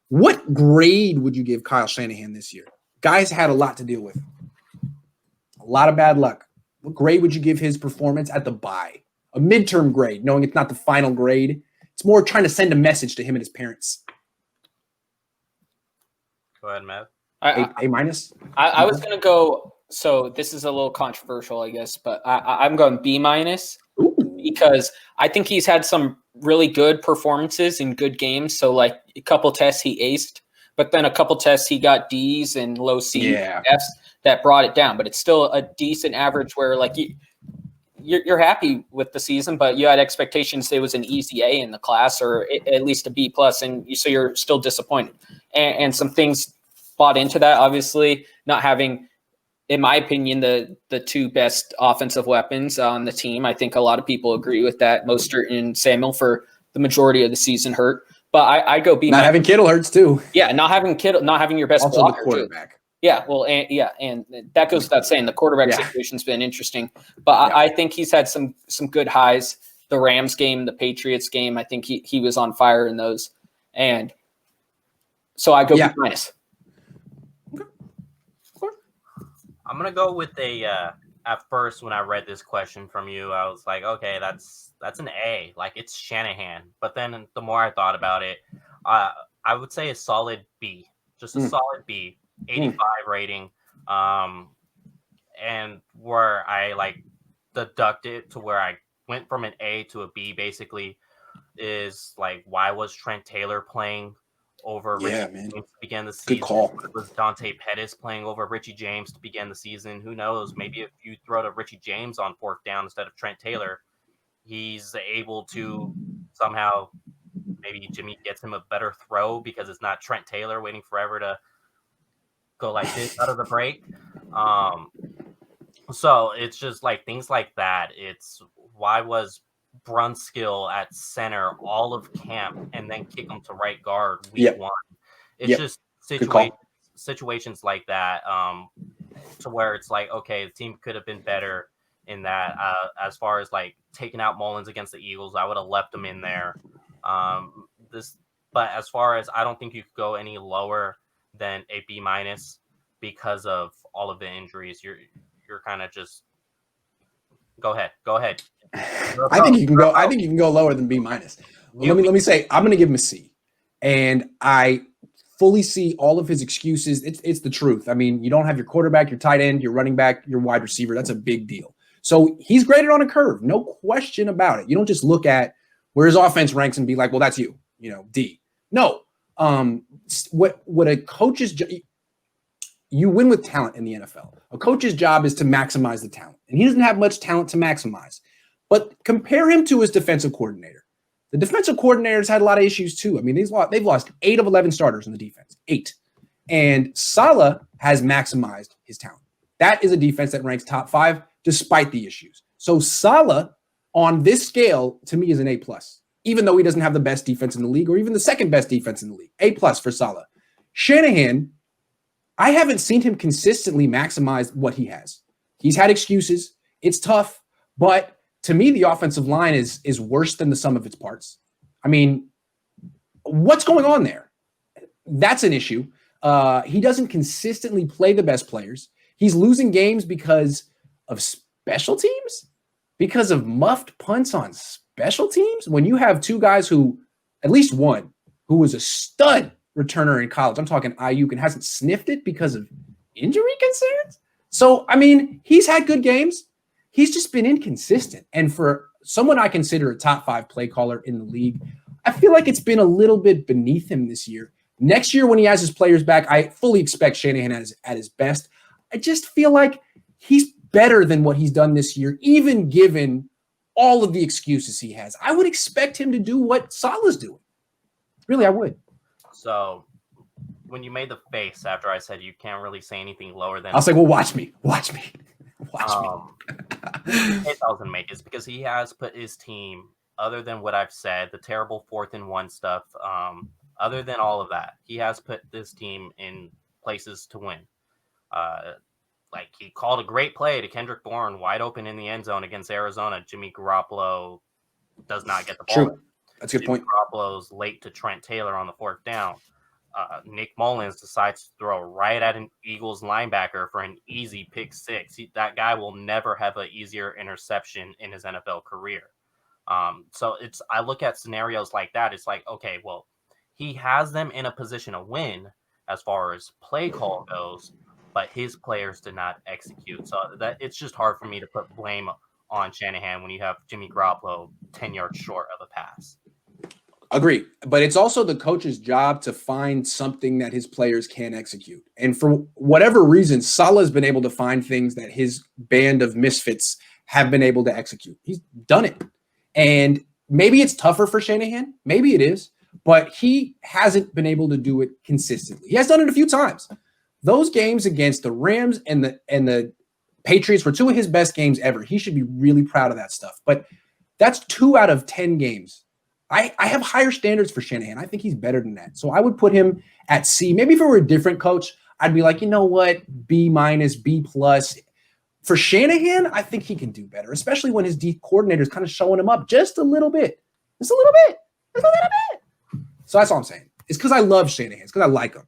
What grade would you give Kyle Shanahan this year? Guys had a lot to deal with. A lot of bad luck. What grade would you give his performance at the bye? A midterm grade, knowing it's not the final grade. It's more trying to send a message to him and his parents. Go ahead, Matt. A minus? I was going to go, so this is a little controversial, I guess, but I'm going B minus because I think he's had some really good performances in good games. So like a couple tests he aced, but then a couple tests he got D's and low C F's that brought it down. But it's still a decent average where like you're happy with the season, but you had expectations it was an easy A in the class or at least a B plus, and so you're still disappointed. And some things bought into that, obviously, not having, in my opinion, the two best offensive weapons on the team. I think a lot of people agree with that. Mostert and Samuel for the majority of the season hurt. But I go B. Not having Kittle hurts too. Yeah, not having Kittle, not having your best also blocker, the quarterback. Too. Yeah, well, and that goes without saying. The quarterback situation's been interesting, but I think he's had some good highs. The Rams game, the Patriots game, I think he was on fire in those, and so I go B minus. I'm gonna go with a. At first, when I read this question from you, I was like, okay, that's an A, like it's Shanahan. But then the more I thought about it, I would say a solid B, just a solid B. 85 rating, and where I like deducted to where I went from an A to a B basically is like, why was Trent Taylor playing over Richie James to begin the season? Good call. Was Dante Pettis playing over Richie James to begin the season? Who knows? Maybe if you throw to Richie James on fourth down instead of Trent Taylor, he's able to somehow, maybe Jimmy gets him a better throw because it's not Trent Taylor waiting forever to go like this out of the break. So it's just like things like that. It's why was Brunskill at center all of camp and then kick him to right guard week one? It's just situations like that, to where it's like, okay, the team could have been better in that. As far as like taking out Mullins against the Eagles, I would have left him in there. But as far as, I don't think you could go any lower than a B minus because of all of the injuries. You're kind of just go ahead. I think you can go lower than B minus. Let me say, I'm going to give him a C, and I fully see all of his excuses. It's the truth. I mean, you don't have your quarterback, your tight end, your running back, your wide receiver. That's a big deal. So he's graded on a curve, no question about it. You don't just look at where his offense ranks and be like, well, that's you, D. No. What a coach's you win with talent in the NFL. A coach's job is to maximize the talent, and he doesn't have much talent to maximize. But compare him to his defensive coordinator. The defensive coordinator's had a lot of issues too. I mean, they've lost 8 of 11 starters in the defense, 8. And Saleh has maximized his talent. That is a defense that ranks top 5 despite the issues. So Saleh on this scale to me is an A+, even though he doesn't have the best defense in the league or even the second best defense in the league. A+ for Saleh. Shanahan, I haven't seen him consistently maximize what he has. He's had excuses. It's tough, but to me, the offensive line is worse than the sum of its parts. I mean, what's going on there? That's an issue. He doesn't consistently play the best players. He's losing games because of special teams, because of muffed punts on special teams. When you have two guys who, at least one, who was a stud returner in college, I'm talking Ayuk, and hasn't sniffed it because of injury concerns. So, I mean, he's had good games. He's just been inconsistent. And for someone I consider a top 5 play caller in the league, I feel like it's been a little bit beneath him this year. Next year, when he has his players back, I fully expect Shanahan at his best. I just feel like he's better than what he's done this year, even given all of the excuses he has. I would expect him to do what Saleh's doing. Really, I would. So when you made the face after I said you can't really say anything lower than, I was like, well, watch me. It doesn't make it because he has put his team, other than what I've said, the terrible 4th and 1 stuff, other than all of that, he has put this team in places to win. Like he called a great play to Kendrick Bourne wide open in the end zone against Arizona. Jimmy Garoppolo does not get the ball. True. That's a good point. Garoppolo's late to Trent Taylor on the 4th down. Nick Mullins decides to throw right at an Eagles linebacker for an easy pick six. That guy will never have an easier interception in his NFL career. So I look at scenarios like that. It's like, okay, well, he has them in a position to win as far as play call goes, but his players did not execute. So that it's just hard for me to put blame on Shanahan when you have Jimmy Garoppolo 10 yards short of a pass. Agree. But it's also the coach's job to find something that his players can execute. And for whatever reason, Salah's been able to find things that his band of misfits have been able to execute. He's done it. And maybe it's tougher for Shanahan. Maybe it is. But he hasn't been able to do it consistently. He has done it a few times. Those games against the Rams and the Patriots were two of his best games ever. He should be really proud of that stuff. But that's 2 out of 10 games. I have higher standards for Shanahan. I think he's better than that. So I would put him at C. Maybe if it were a different coach, I'd be like, you know what, B-, B+. For Shanahan, I think he can do better, especially when his D coordinator is kind of showing him up just a little bit. Just a little bit. Just a little bit. So that's all I'm saying. It's because I love Shanahan. It's because I like him.